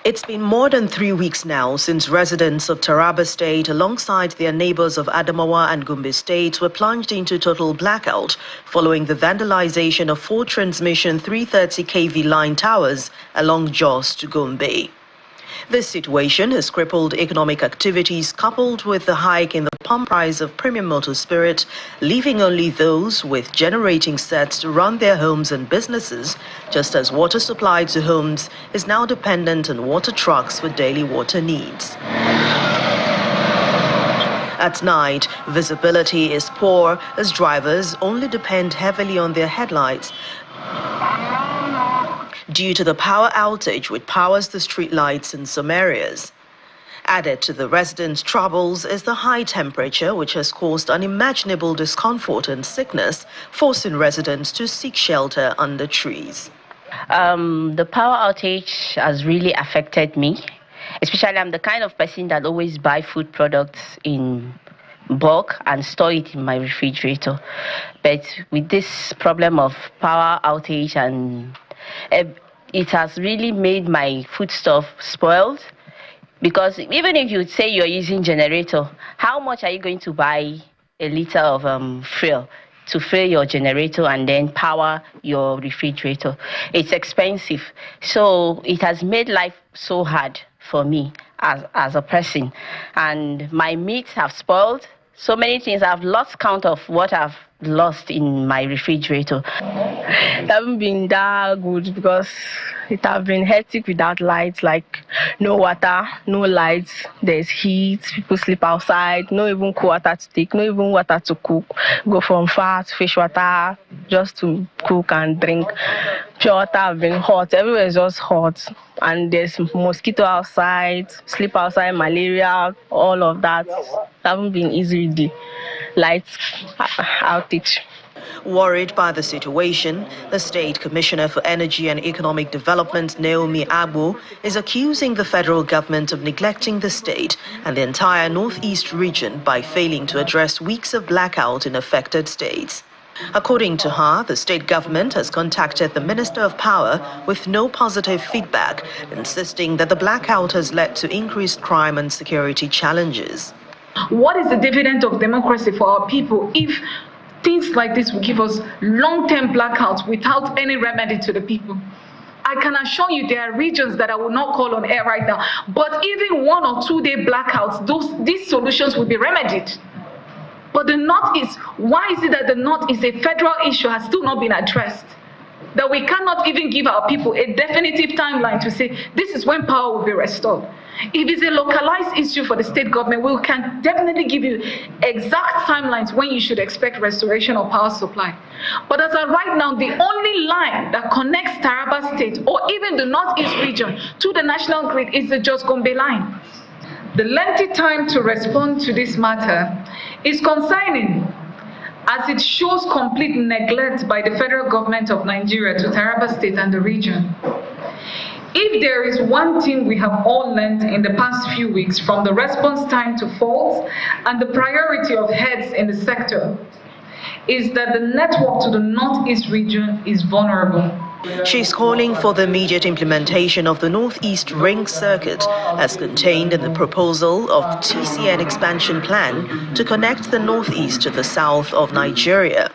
It's been more than 3 weeks now since residents of Taraba State, alongside their neighbors of Adamawa and Gombe states, were plunged into total blackout following the vandalization of 4 transmission 330 kV line towers along Jos-Gombe. This situation has crippled economic activities, coupled with the hike in the pump price of premium motor spirit, leaving only those with generating sets to run their homes and businesses, just as water supply to homes is now dependent on water trucks for daily water needs. At night, visibility is poor as drivers only depend heavily on their headlights due to the power outage which powers the street lights in some areas. Added to the residents' troubles is the high temperature, which has caused unimaginable discomfort and sickness, forcing residents to seek shelter under trees. The power outage has really affected me. Especially, I'm the kind of person that always buy food products in bulk and store it in my refrigerator. But with this problem of power outage, and it has really made my foodstuff spoiled. Because even if you say you're using generator, how much are you going to buy a liter of fuel to fill your generator and then power your refrigerator? It's expensive. So it has made life so hard for me as a person. And my meats have spoiled. So many things. I've lost count of what I've lost in my refrigerator. It hasn't been that good because it has been hectic without lights, like no water, no lights, there's heat, people sleep outside, no even cool water to take, no even water to cook, go from far to fish water just to cook and drink. Pure water have been hot, everywhere is just hot, and there's mosquito outside, sleep outside, malaria, all of that. It hasn't been easy with the lights outage. Worried by the situation, the State Commissioner for Energy and Economic Development, Naomi Agbo, is accusing the federal government of neglecting the state and the entire northeast region by failing to address weeks of blackout in affected states. According to her, the state government has contacted the Minister of Power with no positive feedback, insisting that the blackout has led to increased crime and security challenges. What is the dividend of democracy for our people if things like this will give us long-term blackouts without any remedy to the people? I can assure you there are regions that I will not call on air right now, but even 1 or 2 day blackouts, these solutions will be remedied. But the Northeast, why is it that the Northeast, a federal issue, has still not been addressed? That we cannot even give our people a definitive timeline to say this is when power will be restored. If it's a localized issue for the state government, we can definitely give you exact timelines when you should expect restoration of power supply. But as of right now, the only line that connects Taraba State or even the Northeast region to the national grid is the Jos-Gombe line. The lengthy time to respond to this matter is concerning, as it shows complete neglect by the federal government of Nigeria to Taraba State and the region. If there is one thing we have all learned in the past few weeks from the response time to faults and the priority of heads in the sector, is that the network to the Northeast region is vulnerable. She's calling for the immediate implementation of the Northeast Ring Circuit as contained in the proposal of TCN expansion plan to connect the Northeast to the south of Nigeria.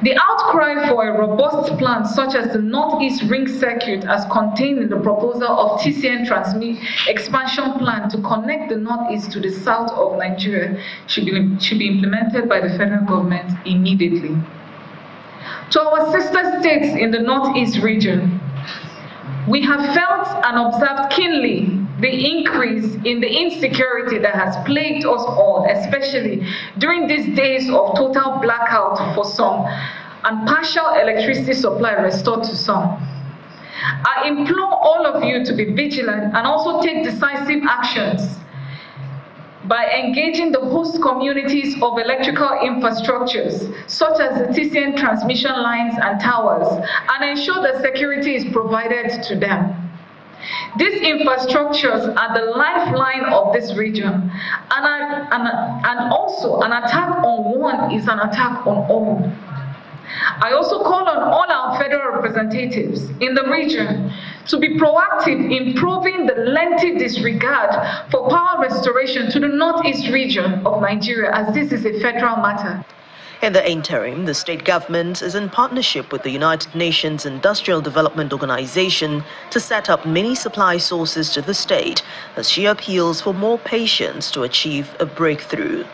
The outcry for a robust plan such as the Northeast Ring Circuit as contained in the proposal of TCN expansion plan to connect the Northeast to the south of Nigeria should be implemented by the federal government immediately. To our sister states in the Northeast region, we have felt and observed keenly the increase in the insecurity that has plagued us all, especially during these days of total blackout for some and partial electricity supply restored to some. I implore all of you to be vigilant and also take decisive actions by engaging the host communities of electrical infrastructures, such as the TCN transmission lines and towers, and ensure that security is provided to them. These infrastructures are the lifeline of this region, and also an attack on one is an attack on all. I also call on all our federal representatives in the region to be proactive in proving the lengthy disregard for power restoration to the northeast region of Nigeria, as this is a federal matter. In the interim, the state government is in partnership with the United Nations Industrial Development Organization to set up mini supply sources to the state as she appeals for more patience to achieve a breakthrough.